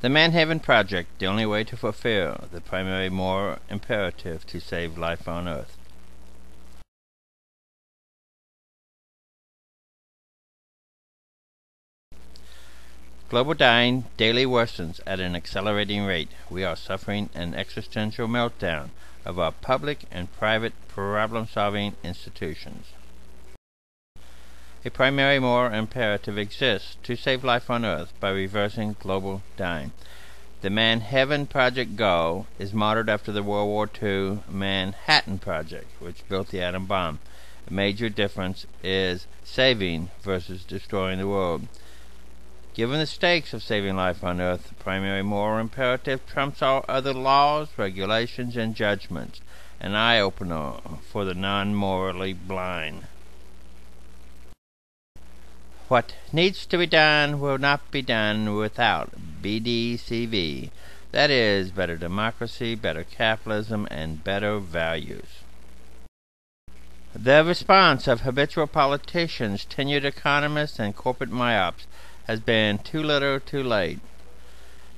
The Manheaven Project, the only way to fulfill the primary moral imperative to save life on Earth. Global dying daily worsens at an accelerating rate. We are suffering an existential meltdown of our public and private problem-solving institutions. A primary moral imperative exists to save life on Earth by reversing global dying. The Manheaven Project goal is modeled after the World War II Manhattan Project, which built the atom bomb. A major difference is saving versus destroying the world. Given the stakes of saving life on Earth, the primary moral imperative trumps all other laws, regulations, and judgments, an eye-opener for the non-morally blind. What needs to be done will not be done without BDCV. That is, better democracy, better capitalism, and better values. The response of habitual politicians, tenured economists, and corporate myops has been too little too late.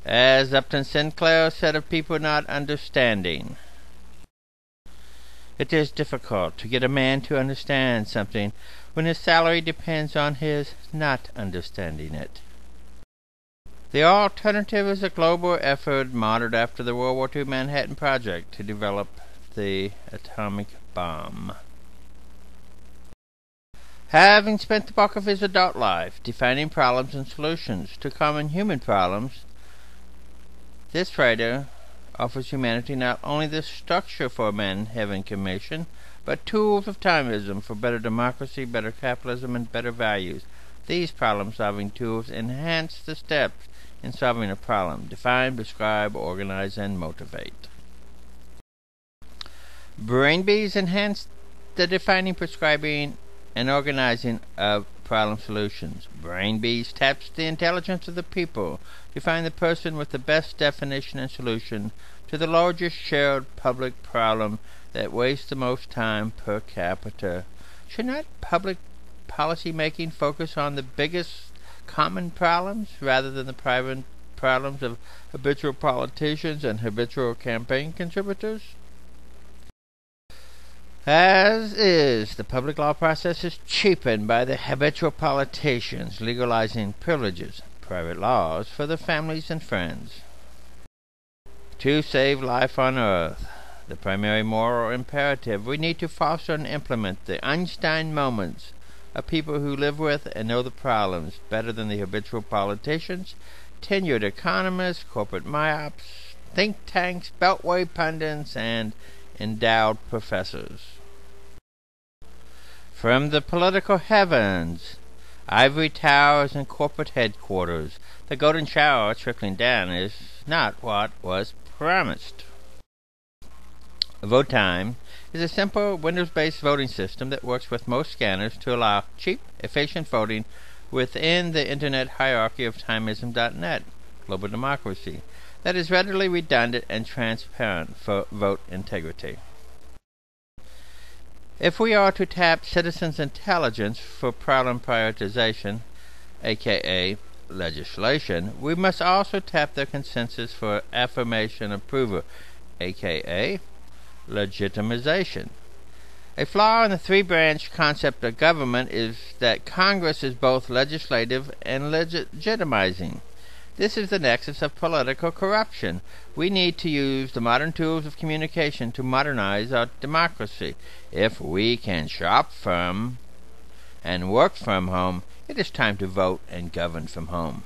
As Upton Sinclair said of people not understanding, it is difficult to get a man to understand something when his salary depends on his not understanding it. The alternative is a global effort modeled after the World War II Manhattan Project to develop the atomic bomb. Having spent the bulk of his adult life defining problems and solutions to common human problems, this writer offers humanity not only the structure for a Manheaven Commission, but tools of timeism for better democracy, better capitalism, and better values. These problem-solving tools enhance the steps in solving a problem: define, prescribe, organize, and motivate. Brain bees enhance the defining, prescribing, and organizing of problem solutions. Brain bees taps the intelligence of the people to find the person with the best definition and solution to the largest shared public problem that wastes the most time per capita. Should not public policy making focus on the biggest common problems rather than the private problems of habitual politicians and habitual campaign contributors? As is, the public law process is cheapened by the habitual politicians legalizing privileges, private laws for their families and friends. To save life on Earth, the primary moral imperative, we need to foster and implement the Einstein moments of people who live with and know the problems better than the habitual politicians, tenured economists, corporate myops, think tanks, beltway pundits, and endowed professors. From the political heavens, ivory towers and corporate headquarters, the golden shower trickling down is not what was promised. Vote Time is a simple Windows-based voting system that works with most scanners to allow cheap, efficient voting within the Internet hierarchy of timeism.net, global democracy, that is readily redundant and transparent for vote integrity. If we are to tap citizens' intelligence for problem prioritization, aka legislation, we must also tap their consensus for affirmation approval, aka legitimization. A flaw in the three-branch concept of government is that Congress is both legislative and legitimizing. This is the nexus of political corruption. We need to use the modern tools of communication to modernize our democracy. If we can shop from and work from home, it is time to vote and govern from home.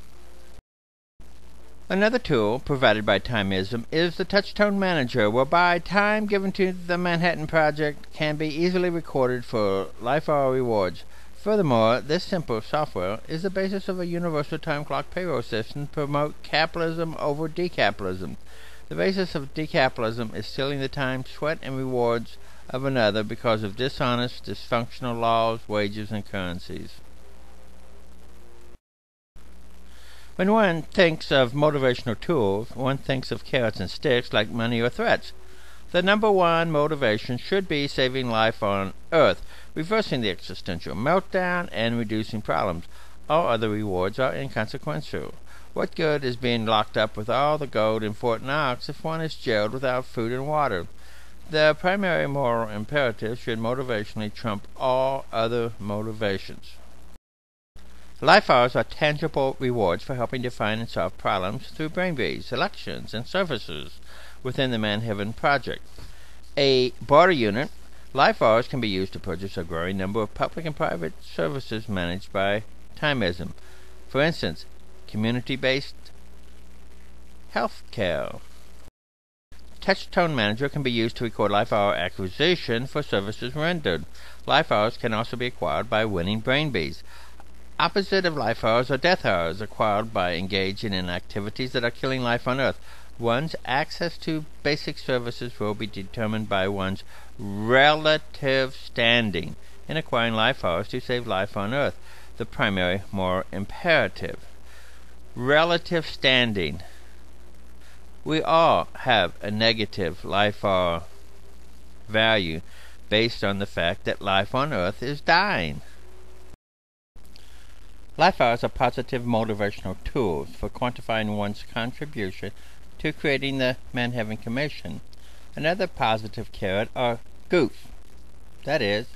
Another tool provided by timeism is the Touchtone Manager, whereby time given to the Manhattan Project can be easily recorded for life-hour rewards. Furthermore, this simple software is the basis of a universal time clock payroll system to promote capitalism over decapitalism. The basis of decapitalism is stealing the time, sweat, and rewards of another because of dishonest, dysfunctional laws, wages, and currencies. When one thinks of motivational tools, one thinks of carrots and sticks like money or threats. The number one motivation should be saving life on Earth, reversing the existential meltdown, and reducing problems. All other rewards are inconsequential. What good is being locked up with all the gold in Fort Knox if one is jailed without food and water? The primary moral imperative should motivationally trump all other motivations. Life hours are tangible rewards for helping define and solve problems through brainwaves, elections, and services within the Manheaven Project. A barter unit, life hours can be used to purchase a growing number of public and private services managed by timeism. For instance, community-based health care. Touchtone Manager can be used to record life hour acquisition for services rendered. Life hours can also be acquired by winning brainbees. Opposite of life hours are death hours, acquired by engaging in activities that are killing life on Earth. One's access to basic services will be determined by one's relative standing in acquiring life hours to save life on Earth, the primary moral imperative. Relative standing. We all have a negative life hour value based on the fact that life on Earth is dying. Life hours are positive motivational tools for quantifying one's contribution to creating the Manheaven Commission. Another positive carrot are goofs. That is,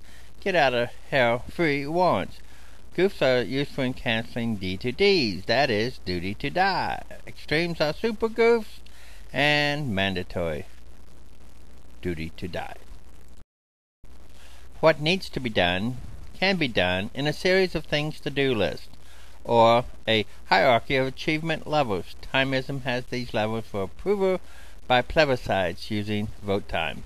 get out of hell free warrants. Goofs are useful in canceling D to Ds, that is, duty to die. Extremes are super goofs and mandatory duty to die. What needs to be done can be done in a series of things to do list, or a hierarchy of achievement levels. Timeism has these levels for approval by plebiscites using vote time.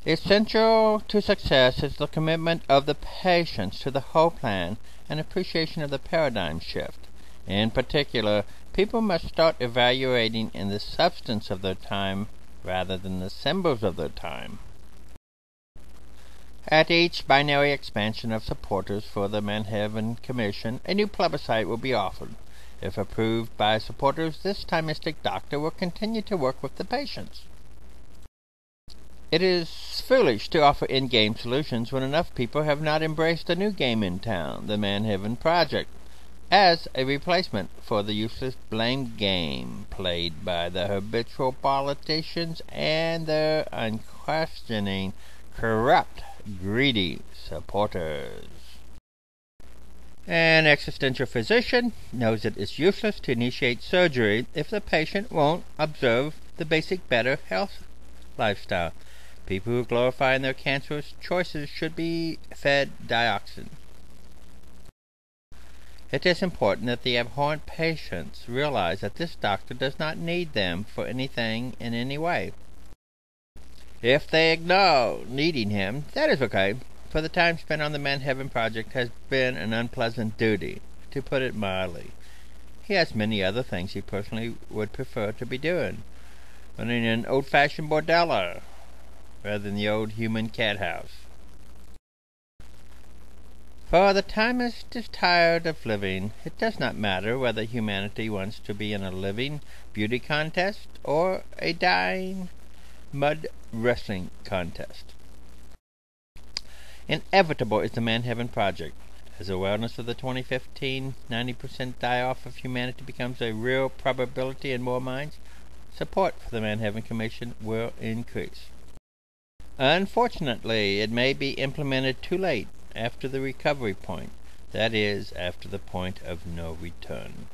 Essential to success is the commitment of the patients to the whole plan and appreciation of the paradigm shift. In particular, people must start evaluating in the substance of their time rather than the symbols of their time. At each binary expansion of supporters for the Manheaven Commission, a new plebiscite will be offered. If approved by supporters, this timistic doctor will continue to work with the patients. It is foolish to offer in-game solutions when enough people have not embraced a new game in town, the Manheaven Project, as a replacement for the useless blame game played by the habitual politicians and their unquestioning, corrupt, greedy supporters. An existential physician knows it is useless to initiate surgery if the patient won't observe the basic better health lifestyle. People who glorify in their cancerous choices should be fed dioxin. It is important that the abhorrent patients realize that this doctor does not need them for anything in any way. If they ignore needing him, that is okay, for the time spent on the Manheaven Project has been an unpleasant duty, to put it mildly. He has many other things he personally would prefer to be doing, running an old-fashioned bordello rather than the old human cat house. For the timist is tired of living. It does not matter whether humanity wants to be in a living beauty contest or a dying mud wrestling contest. Inevitable is the Manheaven Project. As awareness of the 2015 90% die-off of humanity becomes a real probability in more minds, support for the Manheaven Commission will increase. Unfortunately, it may be implemented too late, after the recovery point, that is, after the point of no return.